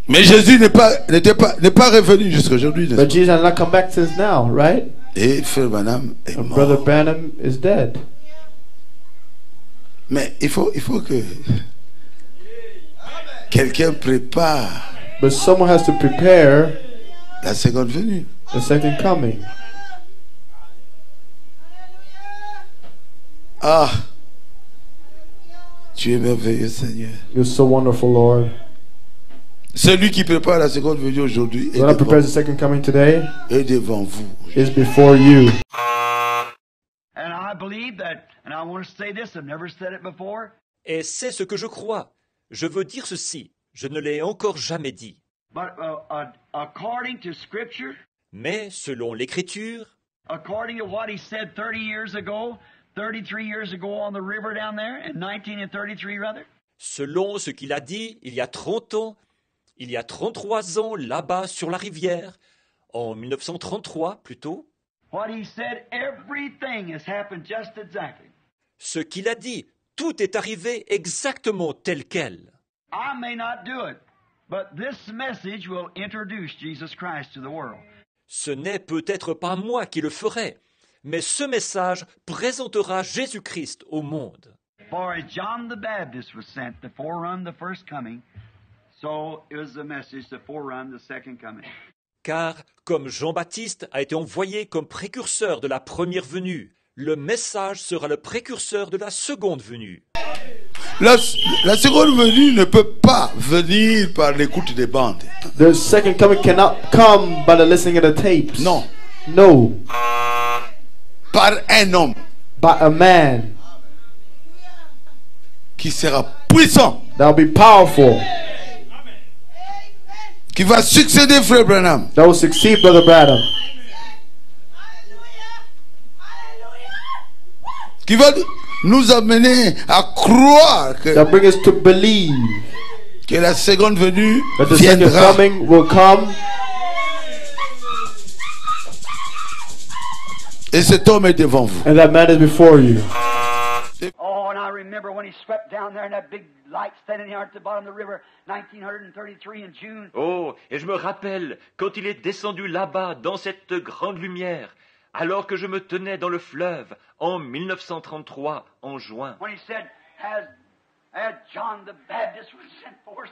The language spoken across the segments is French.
Mais Jésus n'est pas revenu jusqu'à aujourd'hui. But Jesus has not come back since now, right? Et Frère Branham est And mort. Brother Branham is dead. Mais il faut que quelqu'un prépare But someone has to prepare la seconde venue. the second coming. Ah, tu es merveilleux, Seigneur. You're so wonderful, Lord. Celui qui prépare la seconde venue aujourd'hui The one that prepares the second coming today est devant vous. is before you. And I believe that, and I want to say this, I've never said it before. Et c'est ce que je crois. Je veux dire ceci. Je ne l'ai encore jamais dit. But according to Scripture, Mais selon l'Écriture, according to what he said 30 years ago, 33 years ago on the river down there, in 1933 rather, selon ce qu'il a dit il y a 30 ans, il y a 33 ans là-bas sur la rivière, en 1933 plutôt, what he said, everything has happened just exactly. ce qu'il a dit, tout est arrivé exactement tel quel. I may not do it, but this message will introduce Jesus Christ to the world. Ce n'est peut-être pas moi qui le ferai, mais ce message présentera Jésus-Christ au monde. For as John the Baptist was sent to forerun the first coming, so is the message to forerun the second coming. Car, comme Jean-Baptiste a été envoyé comme précurseur de la première venue, le message sera le précurseur de la seconde venue. La seconde venue ne peut pas venir par l'écoute des bandes. The second coming cannot come by the listening of the tapes. Non. No. Par un homme By a man qui sera puissant, that will be powerful, qui va succéder Frère Branham. that will succeed Brother Branham, Qui va nous amener à croire that bring us to believe que la seconde venue that the second viendra. coming will come. Et cet homme est devant vous. And that man is before you. Oh, and I remember when he swept down there in that big light standing there at the bottom of the river, 1933 in June. Oh, et je me rappelle quand il est descendu là-bas dans cette grande lumière, alors que je me tenais dans le fleuve en 1933 en juin. When he said, as John the Baptist was sent forth,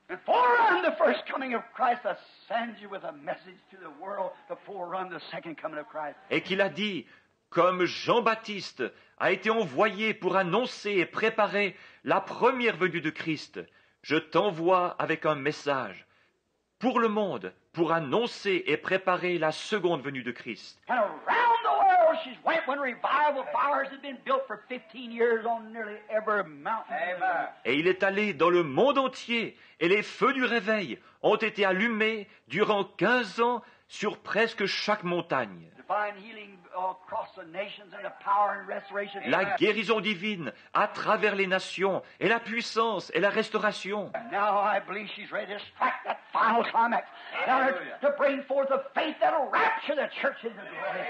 and forerun the first coming of Christ, I send you with a message to the world to forerun the second coming of Christ. Et qu'il a dit, comme Jean-Baptiste a été envoyé pour annoncer et préparer la première venue de Christ, je t'envoie avec un message pour le monde, pour annoncer et préparer la seconde venue de Christ. And around the world she went when revival fires had been built for 15 years on nearly every mountain. Amen. Et il est allé dans le monde entier, et les feux du réveil ont été allumés durant 15 ans sur presque chaque montagne. Divine healing across the nations and the power and restoration. La guérison divine à travers les nations, et la puissance et la restauration. And now I believe she's ready to strike that final climax. Now to bring forth a faith that'll rapture the church into glory.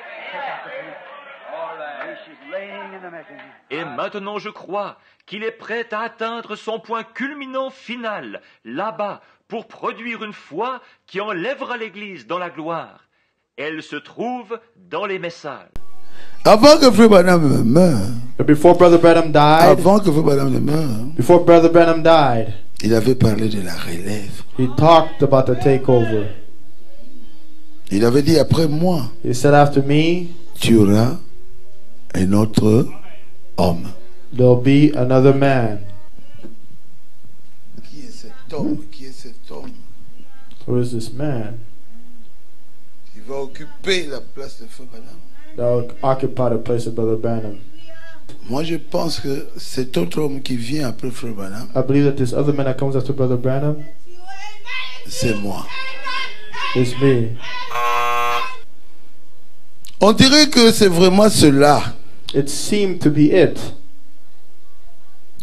She's laying in the making. Et maintenant je crois qu'il est prêt à atteindre son point culminant final, là-bas, pour produire une foi qui enlèvera l'Église dans la gloire. Elle se trouve dans les messages. Avant que Frère Branham meure, But before Brother Branham died, avant que Frère Branham ne meure, before Brother Branham died, il avait parlé de la relève. he talked about the takeover. Il avait dit, après moi, He said, after me, tu auras un autre homme. there'll be another man. Qui est cet homme? Qui est cet homme Who is this man qui va occuper la place de Frère Branham? that will occupy the place of Brother Branham? Moi, je pense que cet autre homme qui vient après Frère Branham, I believe that this other man that comes after Brother Branham c'est moi. is me. On dirait que c'est vraiment cela. It seemed to be it.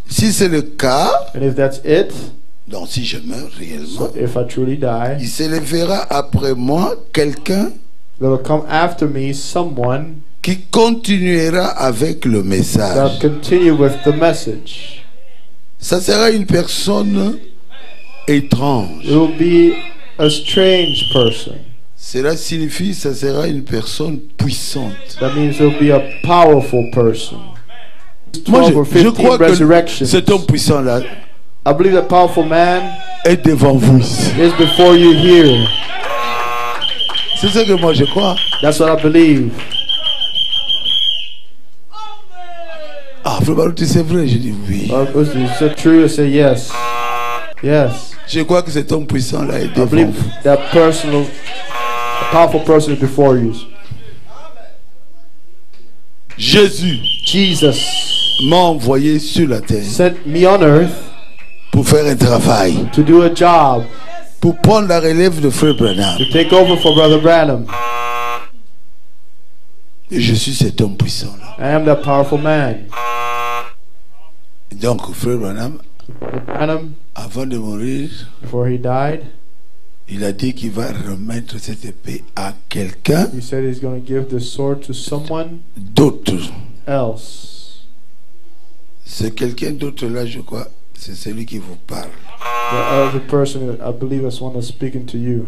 Si c'est le cas, And if that's it, donc si je meurs réellement, so if I truly die, il s'élèvera après moi quelqu'un there will come after me someone qui continuera avec le that will message. continue with the message. Ça sera une personne étrange. It will be a strange person. Cela signifie que ça sera une personne puissante. That means it will be a powerful person. Moi, 12 or je 15 crois que resurrections. cet homme puissant-là I believe that powerful man est devant vous ici. is before you here. C'est ce que moi je crois. That's what I believe. Ah, Frère Baruti, c'est vrai, je dis oui. Is it true? I say yes. Yes. Je crois que cet homme puissant-là est I devant believe vous. that a powerful person is before you. Jésus Jesus m'a envoyé sur la terre sent me on earth pour faire un travail, to do a job, pour prendre la relève de Frère Branham. to take over for Brother Branham. Et je suis cet homme puissant-là. I am that powerful man. Donc, Frère Branham, Brother Branham, avant de mourir, before he died, il a dit qu'il va remettre cette épée à quelqu'un he said he's going to give the sword to someone d'autre. else. Ce quelqu'un d'autre-là, je crois, c'est celui qui vous parle. The other person, I believe, is one that's speaking to you.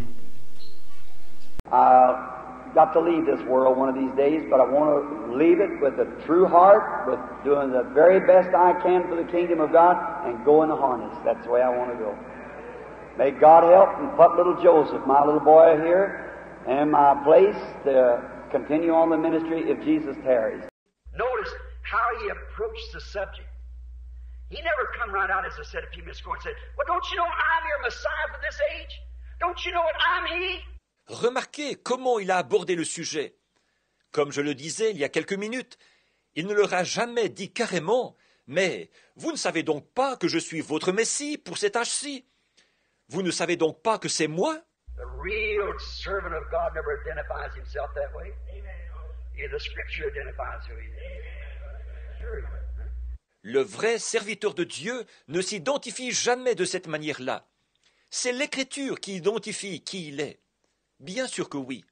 Got to leave this world one of these days, but I want to leave it with a true heart, with doing the very best I can for the kingdom of God, and go in the harness. That's the way I want to go. May God help and put little Joseph, my little boy here, in my place to continue on the ministry if Jesus tarries. Notice how he approached the subject. He never come right out, as I said a few minutes ago, and said, well, don't you know I'm your Messiah for this age? Don't you know what I'm he? Remarquez comment il a abordé le sujet. Comme je le disais il y a quelques minutes, il ne leur a jamais dit carrément « Mais vous ne savez donc pas que je suis votre Messie pour cet âge-ci? Vous ne savez donc pas que c'est moi ?» The real servant of God never identifies himself that way. Yeah, the Scripture identifies who he is. Sure. Le vrai serviteur de Dieu ne s'identifie jamais de cette manière-là. C'est l'Écriture qui identifie qui il est. Bien sûr que oui.